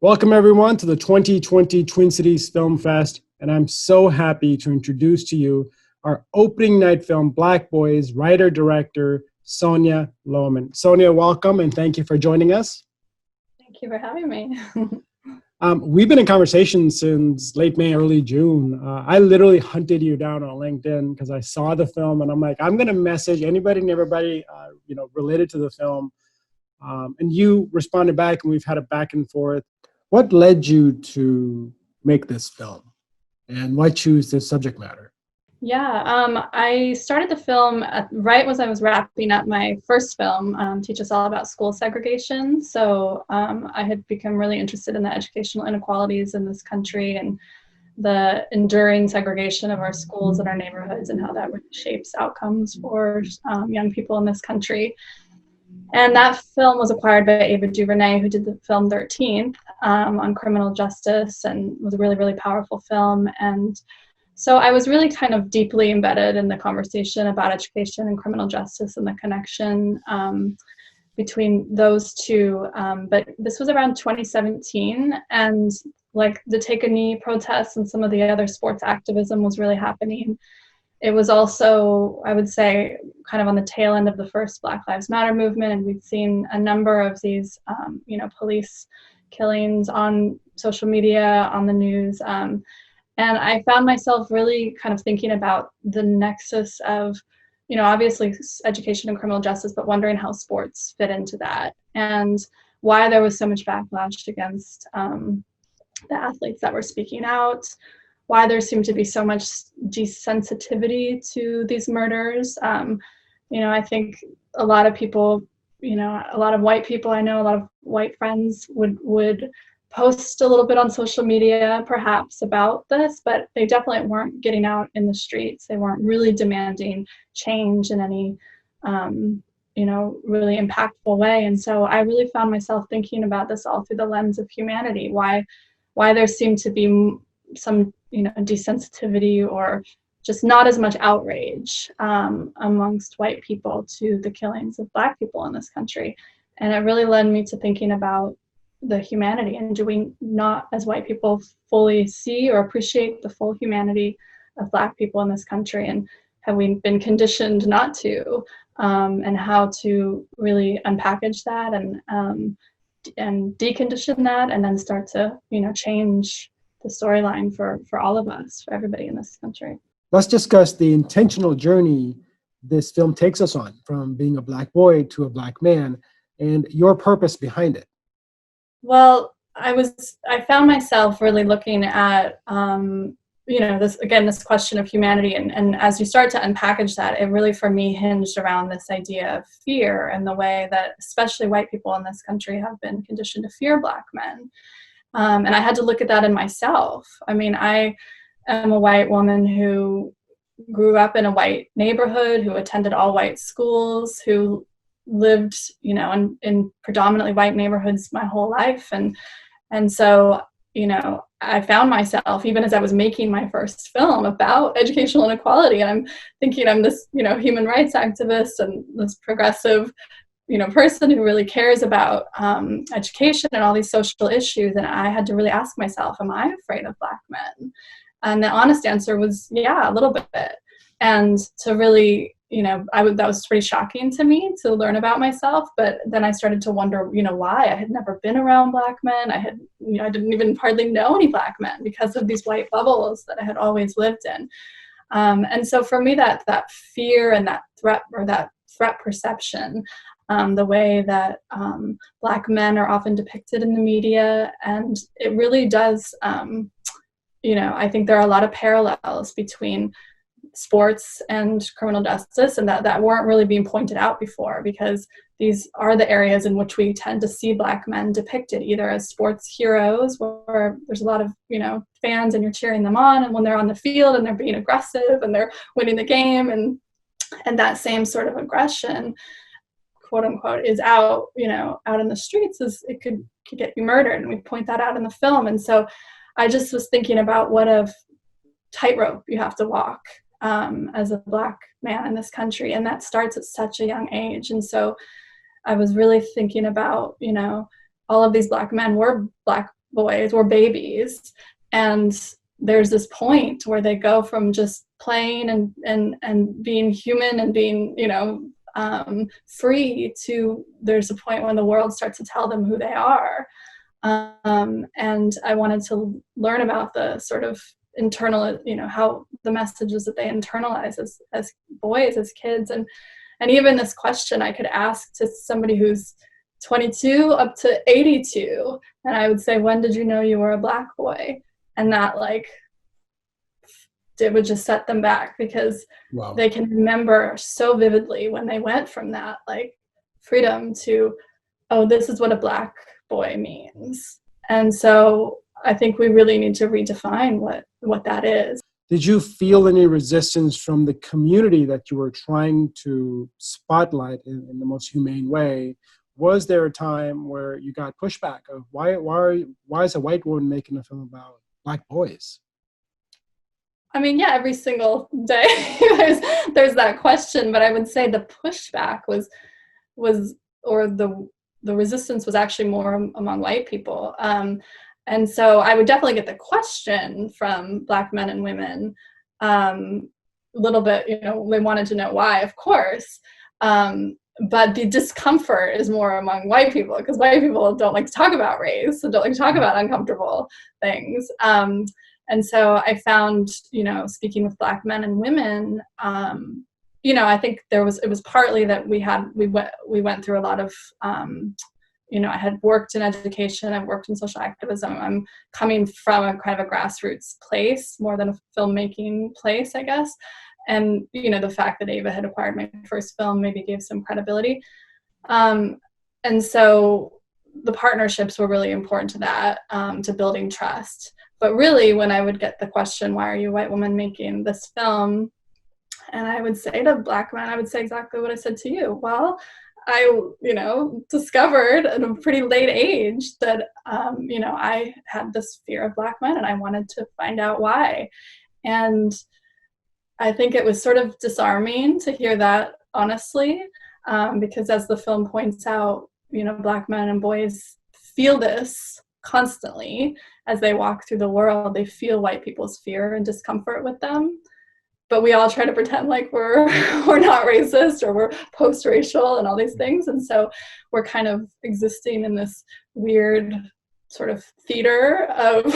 Welcome, everyone, to the 2020 Twin Cities Film Fest, and I'm so happy to introduce to you our opening night film, BlackBoys, writer-director Sonia Lohman. Sonia, welcome, and thank you for joining us. Thank you for having me. We've been in conversation since late May, early June. I literally hunted you down on LinkedIn because I saw the film, and I'm like, I'm going to message anybody and everybody, related to the film. And you responded back, and we've had a back and forth. What led you to make this film, and why choose this subject matter? I started the film right as I was wrapping up my first film, Teach Us All About School Segregation. So I had become really interested in the educational inequalities in this country and the enduring segregation of our schools and our neighborhoods and how that really shapes outcomes for young people in this country. And that film was acquired by Ava DuVernay, who did the film 13th on criminal justice, and was a really, really powerful film. And so I was really kind of deeply embedded in the conversation about education and criminal justice and the connection between those two. But this was around 2017, and like the Take a Knee protests and some of the other sports activism was really happening. It was also, I would say, kind of on the tail end of the first Black Lives Matter movement, and we'd seen a number of these, police killings on social media, on the news, and I found myself really kind of thinking about the nexus of, obviously education and criminal justice, but wondering how sports fit into that, and why there was so much backlash against the athletes that were speaking out, why there seemed to be so much desensitivity to these murders. I think a lot of people, a lot of white people I know, a lot of white friends would post a little bit on social media perhaps about this, but they definitely weren't getting out in the streets. They weren't really demanding change in any, really impactful way. And so I really found myself thinking about this all through the lens of humanity, why there seemed to be some desensitivity or just not as much outrage amongst white people to the killings of Black people in this country. And it really led me to thinking about the humanity, and do we not, as white people, fully see or appreciate the full humanity of Black people in this country, and have we been conditioned not to, and how to really unpackage that and decondition that, and then start to change the storyline for all of us, for everybody in this country. Let's discuss the intentional journey this film takes us on, from being a Black boy to a Black man, and your purpose behind it. Well, I found myself really looking at, this question of humanity. And as you start to unpackage that, it really, for me, hinged around this idea of fear and the way that especially white people in this country have been conditioned to fear Black men. And I had to look at that in myself. I mean, I am a white woman who grew up in a white neighborhood, who attended all white schools, who lived, in predominantly white neighborhoods my whole life. And so, I found myself, even as I was making my first film about educational inequality, and I'm thinking I'm this, human rights activist and this progressive, person who really cares about education and all these social issues. And I had to really ask myself, am I afraid of Black men? And the honest answer was, yeah, a little bit. And to really, that was pretty shocking to me to learn about myself. But then I started to wonder, why. I had never been around Black men. I didn't even hardly know any Black men because of these white bubbles that I had always lived in. And so for me, that fear and that threat perception, the way that Black men are often depicted in the media, and it really does, I think there are a lot of parallels between sports and criminal justice, and that weren't really being pointed out before, because these are the areas in which we tend to see Black men depicted either as sports heroes, where there's a lot of fans and you're cheering them on, and when they're on the field and they're being aggressive and they're winning the game, and that same sort of aggression, quote unquote, is out in the streets, it could get you murdered, and we point that out in the film. And so I just was thinking about what a tightrope you have to walk as a Black man in this country, and that starts at such a young age. And so I was really thinking about, all of these Black men were Black boys were babies. And there's this point where they go from just playing and being human and being, free to, there's a point when the world starts to tell them who they are. And I wanted to learn about the sort of internal, how the messages that they internalize as boys, as kids. And even this question I could ask to somebody who's 22 up to 82. And I would say, when did you know you were a Black boy? And that it would just set them back, because Wow. they can remember so vividly when they went from that freedom to, oh, this is what a Black boy means. And so I think we really need to redefine what that is. Did you feel any resistance from the community that you were trying to spotlight in the most humane way? Was there a time where you got pushback of why is a white woman making a film about Black boys? I mean, yeah, every single day there's that question, but I would say the pushback was or the resistance was actually more among white people. And so I would definitely get the question from Black men and women, a little bit, they wanted to know why, of course. But the discomfort is more among white people, because white people don't like to talk about race, so don't like to talk about uncomfortable things. And so I found, speaking with Black men and women, I think it was partly that we went through a lot of, I had worked in education, I've worked in social activism. I'm coming from a kind of a grassroots place more than a filmmaking place, I guess. And, the fact that Ava had acquired my first film maybe gave some credibility. And so the partnerships were really important to that, to building trust. But really, when I would get the question, why are you a white woman making this film? And I would say to Black men, I would say exactly what I said to you. Well, I, discovered at a pretty late age that, I had this fear of Black men, and I wanted to find out why. And I think it was sort of disarming to hear that, honestly, because as the film points out, Black men and boys feel this constantly as they walk through the world. They feel white people's fear and discomfort with them. But we all try to pretend like we're not racist, or we're post-racial and all these things. And so we're kind of existing in this weird sort of theater of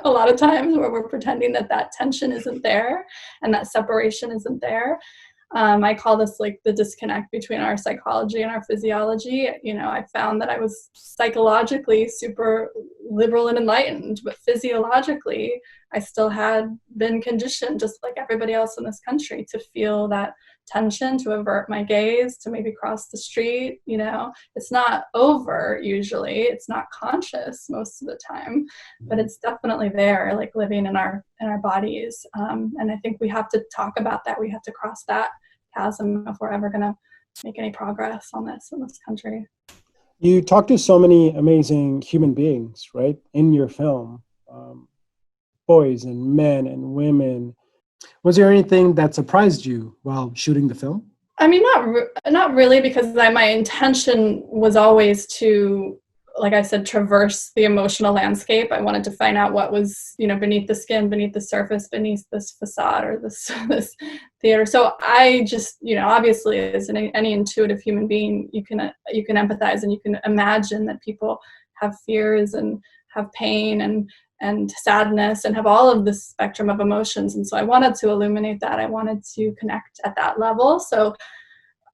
a lot of times where we're pretending that tension isn't there and that separation isn't there. I call this the disconnect between our psychology and our physiology. I found that I was psychologically super liberal and enlightened, but physiologically, I still had been conditioned, just like everybody else in this country, to feel that tension, to avert my gaze, to maybe cross the street. It's not over usually, it's not conscious most of the time, but it's definitely there, living in our bodies. And I think we have to talk about that. We have to cross that chasm if we're ever going to make any progress on this in this country. You talk to so many amazing human beings, right, in your film, boys and men and women. Was there anything that surprised you while shooting the film? I mean, not really, because my intention was always to, like I said, traverse the emotional landscape. I wanted to find out what was, beneath the skin, beneath the surface, beneath this facade or this theater. So I just, obviously, as any intuitive human being, you can empathize, and you can imagine that people have fears and have pain and sadness and have all of this spectrum of emotions. And so I wanted to illuminate that. I wanted to connect at that level. So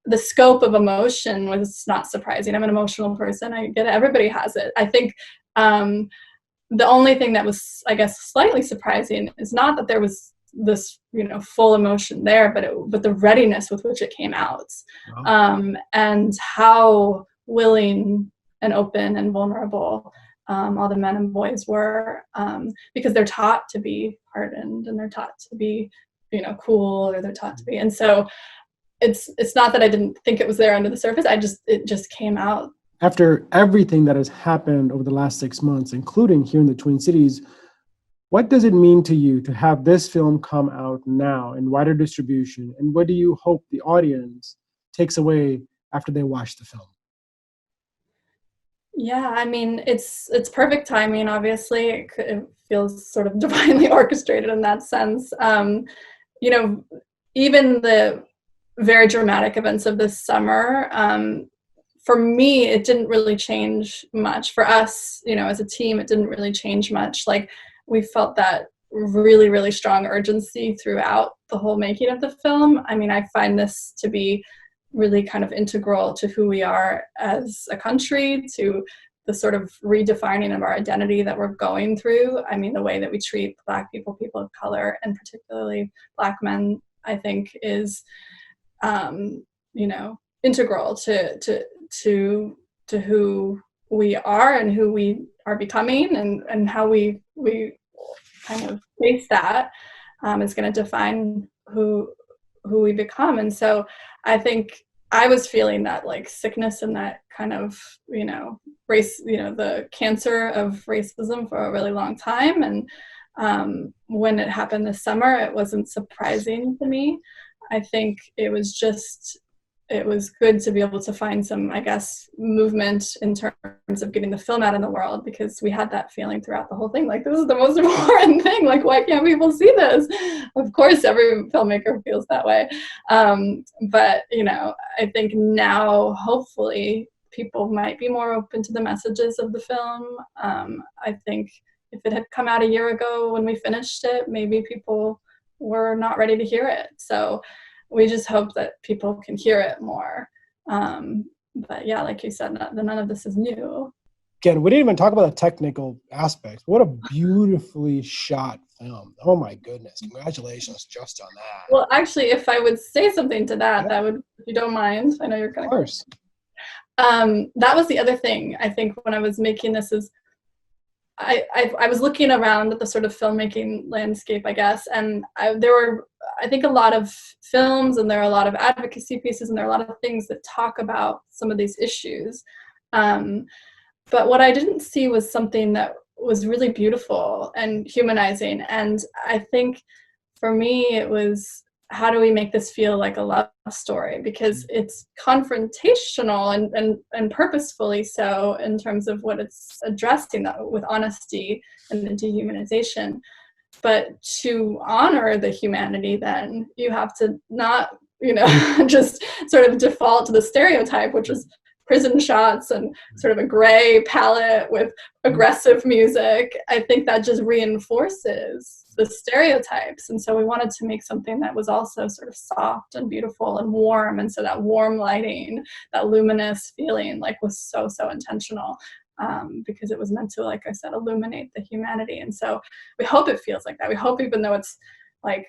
the scope of emotion was not surprising. I'm an emotional person. I get it. Everybody has it. I think the only thing that was, I guess, slightly surprising is not that there was this, full emotion there, but the readiness with which it came out. Wow. And how willing and open and vulnerable all the men and boys were, because they're taught to be hardened, and they're taught to be, cool, or they're taught to be. And so it's not that I didn't think it was there under the surface. It just came out. After everything that has happened over the last 6 months, including here in the Twin Cities, what does it mean to you to have this film come out now in wider distribution? And what do you hope the audience takes away after they watch the film? Yeah, I mean, it's perfect timing, obviously. It feels sort of divinely orchestrated in that sense. You know, even the very dramatic events of this summer, for me, it didn't really change much. For us, as a team, it didn't really change much. Like, we felt that really, really strong urgency throughout the whole making of the film. I mean, I find this to be really kind of integral to who we are as a country, to the sort of redefining of our identity that we're going through. I mean, the way that we treat Black people, people of color, and particularly Black men, I think is, integral to who we are and who we are becoming, and how we kind of face that is going to define who we become. And so I think I was feeling that like sickness and that kind of, race, the cancer of racism for a really long time. And when it happened this summer, it wasn't surprising to me. I think it was good to be able to find some, I guess, movement in terms of getting the film out in the world, because we had that feeling throughout the whole thing. Like, this is the most important thing. Like, why can't people see this? Of course, every filmmaker feels that way. But, I think now, hopefully, people might be more open to the messages of the film. I think if it had come out a year ago when we finished it, maybe people were not ready to hear it. So we just hope that people can hear it more. But yeah, like you said, none of this is new. Again, we didn't even talk about the technical aspects. What a beautifully shot film. Oh my goodness. Congratulations just on that. Well, actually, if I would say something to that, that would, if you don't mind, I know you're going to. Of course. That was the other thing, I think, when I was making this is I was looking around at the sort of filmmaking landscape, I guess, and there were, I think, a lot of films, and there are a lot of advocacy pieces, and there are a lot of things that talk about some of these issues. But what I didn't see was something that was really beautiful and humanizing. And I think for me, it was, how do we make this feel like a love story? Because it's confrontational and purposefully so, in terms of what it's addressing, that with honesty and the dehumanization. But to honor the humanity, then you have to not, just sort of default to the stereotype, which is prison shots and sort of a gray palette with aggressive music. I think that just reinforces the stereotypes. And so we wanted to make something that was also sort of soft and beautiful and warm. And so that warm lighting, that luminous feeling, like, was so, so intentional, because it was meant to, like I said, illuminate the humanity. And so we hope it feels like that. We hope, even though it's like,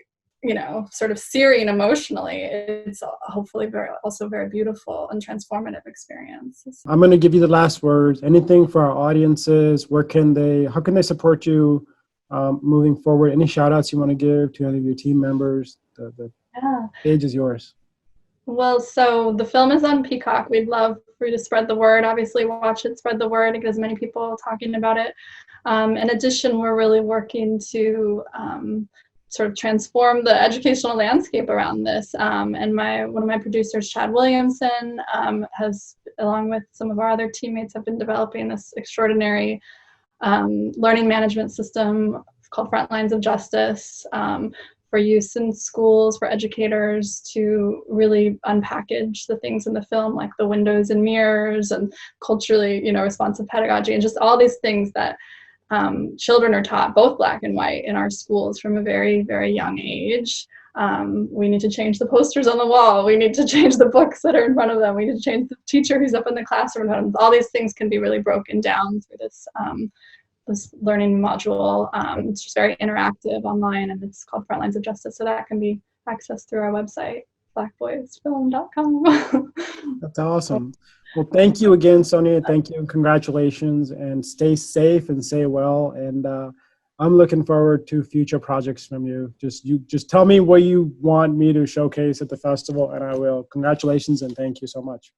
sort of searing emotionally, it's hopefully also very beautiful and transformative experience. I'm going to give you the last words. Anything for our audiences? How can they support you moving forward? Any shout outs you want to give to any of your team members? The stage is yours. Well, so the film is on Peacock. We'd love for you to spread the word. Obviously, watch it, spread the word, get as many people talking about it. In addition, we're really working to sort of transform the educational landscape around this. And one of my producers, Chad Williamson, has, along with some of our other teammates, have been developing this extraordinary learning management system called Frontlines of Justice, for use in schools, for educators to really unpackage the things in the film, like the windows and mirrors and culturally, responsive pedagogy, and just all these things that children are taught, both Black and white, in our schools from a very, very young age. We need to change the posters on the wall. We need to change the books that are in front of them. We need to change the teacher who's up in the classroom. All these things can be really broken down through this learning module. It's just very interactive online, and it's called Frontlines of Justice. So that can be accessed through our website, blackboysfilm.com. That's awesome. Well, thank you again, Sonia. Thank you and congratulations, and stay safe and stay well. And I'm looking forward to future projects from you. Just tell me what you want me to showcase at the festival, and I will. Congratulations and thank you so much.